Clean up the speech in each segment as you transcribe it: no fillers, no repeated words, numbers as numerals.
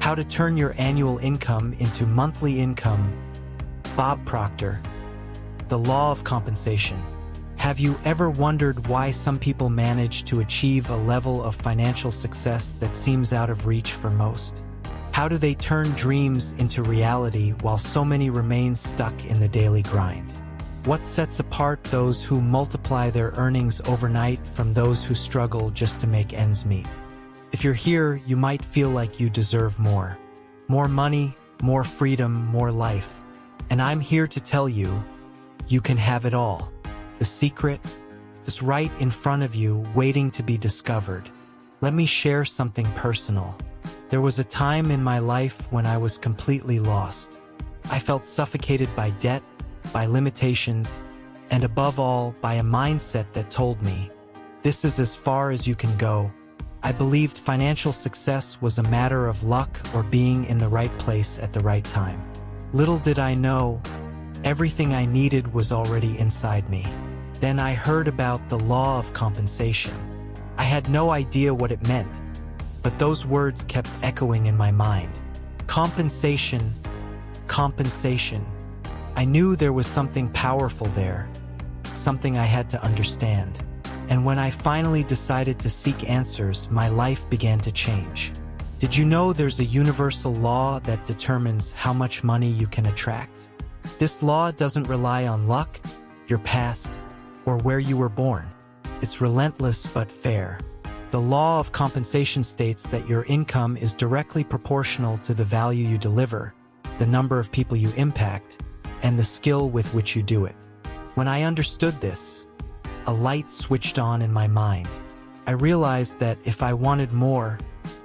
How to Turn Your Annual Income into Monthly Income. Bob Proctor. The Law of Compensation. Have you ever wondered why some people manage to achieve a level of financial success that seems out of reach for most? How do they turn dreams into reality while so many remain stuck in the daily grind? What sets apart those who multiply their earnings overnight from those who struggle just to make ends meet? If you're here, you might feel like you deserve more. More money, more freedom, more life. And I'm here to tell you, you can have it all. The secret is right in front of you, waiting to be discovered. Let me share something personal. There was a time in my life when I was completely lost. I felt suffocated by debt, by limitations, and above all, by a mindset that told me, this is as far as you can go. I believed financial success was a matter of luck or being in the right place at the right time. Little did I know, everything I needed was already inside me. Then I heard about the law of compensation. I had no idea what it meant, but those words kept echoing in my mind. Compensation, compensation. I knew there was something powerful there, something I had to understand. And when I finally decided to seek answers, my life began to change. Did you know there's a universal law that determines how much money you can attract? This law doesn't rely on luck, your past, or where you were born. It's relentless but fair. The law of compensation states that your income is directly proportional to the value you deliver, the number of people you impact, and the skill with which you do it. When I understood this, a light switched on in my mind. I realized that if I wanted more,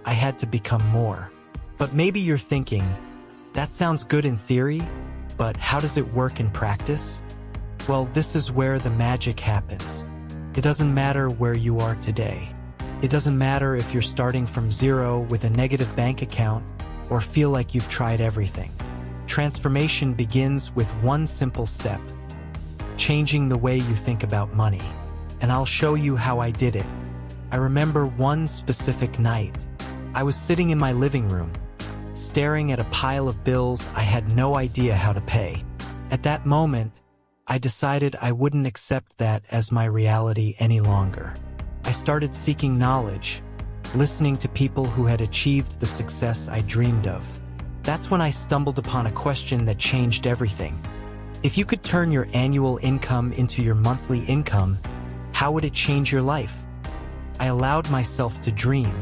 I had to become more. But maybe you're thinking, that sounds good in theory, but how does it work in practice? Well, this is where the magic happens. It doesn't matter where you are today. It doesn't matter if you're starting from zero with a negative bank account or feel like you've tried everything. Transformation begins with one simple step: changing the way you think about money. And I'll show you how I did it. I remember one specific night. I was sitting in my living room, staring at a pile of bills I had no idea how to pay. At that moment, I decided I wouldn't accept that as my reality any longer. I started seeking knowledge, listening to people who had achieved the success I dreamed of. That's when I stumbled upon a question that changed everything. If you could turn your annual income into your monthly income, how would it change your life? I allowed myself to dream.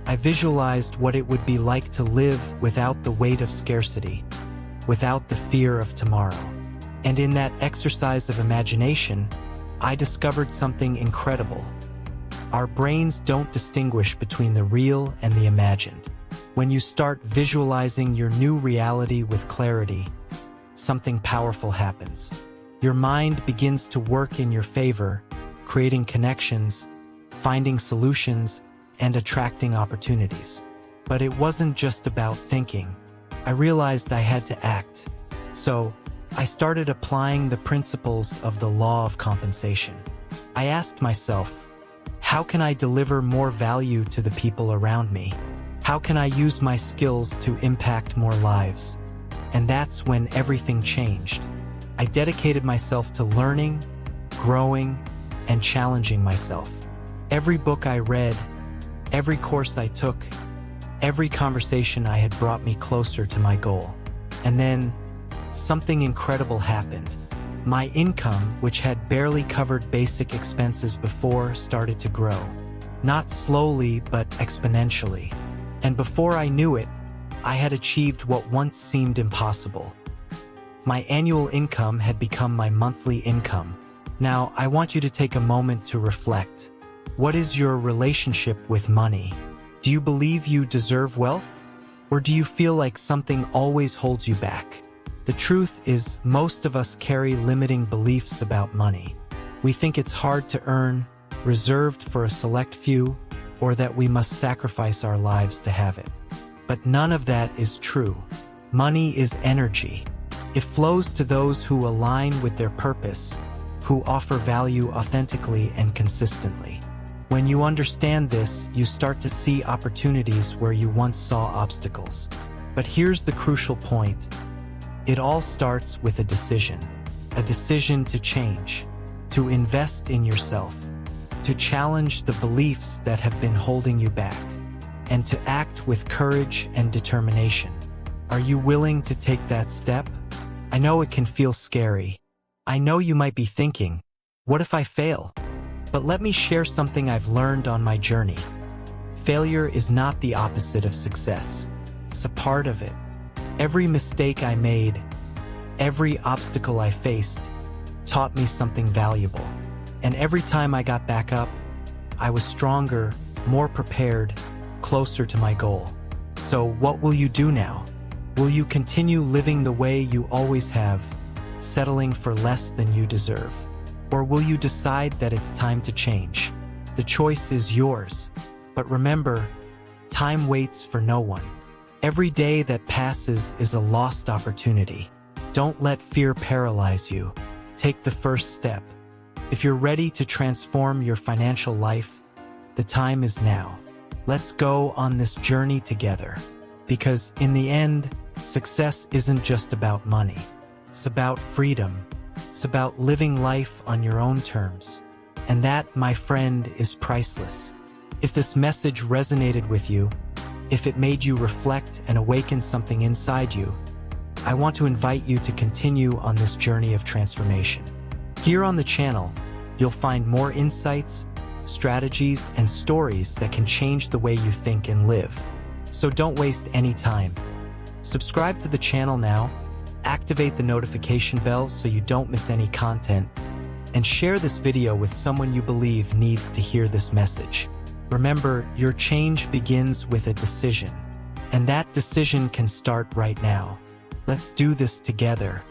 I visualized what it would be like to live without the weight of scarcity, without the fear of tomorrow. And in that exercise of imagination, I discovered something incredible. Our brains don't distinguish between the real and the imagined. When you start visualizing your new reality with clarity, something powerful happens. Your mind begins to work in your favor, creating connections, finding solutions, and attracting opportunities. But it wasn't just about thinking. I realized I had to act. So, I started applying the principles of the law of compensation. I asked myself, how can I deliver more value to the people around me? How can I use my skills to impact more lives? And that's when everything changed. I dedicated myself to learning, growing, and challenging myself. Every book I read, every course I took, every conversation I had brought me closer to my goal. And then, something incredible happened. My income, which had barely covered basic expenses before, started to grow. Not slowly, but exponentially. And before I knew it, I had achieved what once seemed impossible. My annual income had become my monthly income. Now, I want you to take a moment to reflect. What is your relationship with money? Do you believe you deserve wealth? Or do you feel like something always holds you back? The truth is, most of us carry limiting beliefs about money. We think it's hard to earn, reserved for a select few, or that we must sacrifice our lives to have it. But none of that is true. Money is energy. It flows to those who align with their purpose, who offer value authentically and consistently. When you understand this, you start to see opportunities where you once saw obstacles. But here's the crucial point. It all starts with a decision to change, to invest in yourself, to challenge the beliefs that have been holding you back, and to act with courage and determination. Are you willing to take that step? I know it can feel scary. I know you might be thinking, what if I fail? But let me share something I've learned on my journey. Failure is not the opposite of success. It's a part of it. Every mistake I made, every obstacle I faced, taught me something valuable. And every time I got back up, I was stronger, more prepared, closer to my goal. So what will you do now? Will you continue living the way you always have, settling for less than you deserve? Or will you decide that it's time to change? The choice is yours. But remember, time waits for no one. Every day that passes is a lost opportunity. Don't let fear paralyze you. Take the first step. If you're ready to transform your financial life, the time is now. Let's go on this journey together. Because in the end, success isn't just about money. It's about freedom. It's about living life on your own terms. And that, my friend, is priceless. If this message resonated with you, if it made you reflect and awaken something inside you, I want to invite you to continue on this journey of transformation. Here on the channel, you'll find more insights, strategies, and stories that can change the way you think and live. So don't waste any time. Subscribe to the channel now, activate the notification bell so you don't miss any content, and share this video with someone you believe needs to hear this message. Remember, your change begins with a decision, and that decision can start right now. Let's do this together.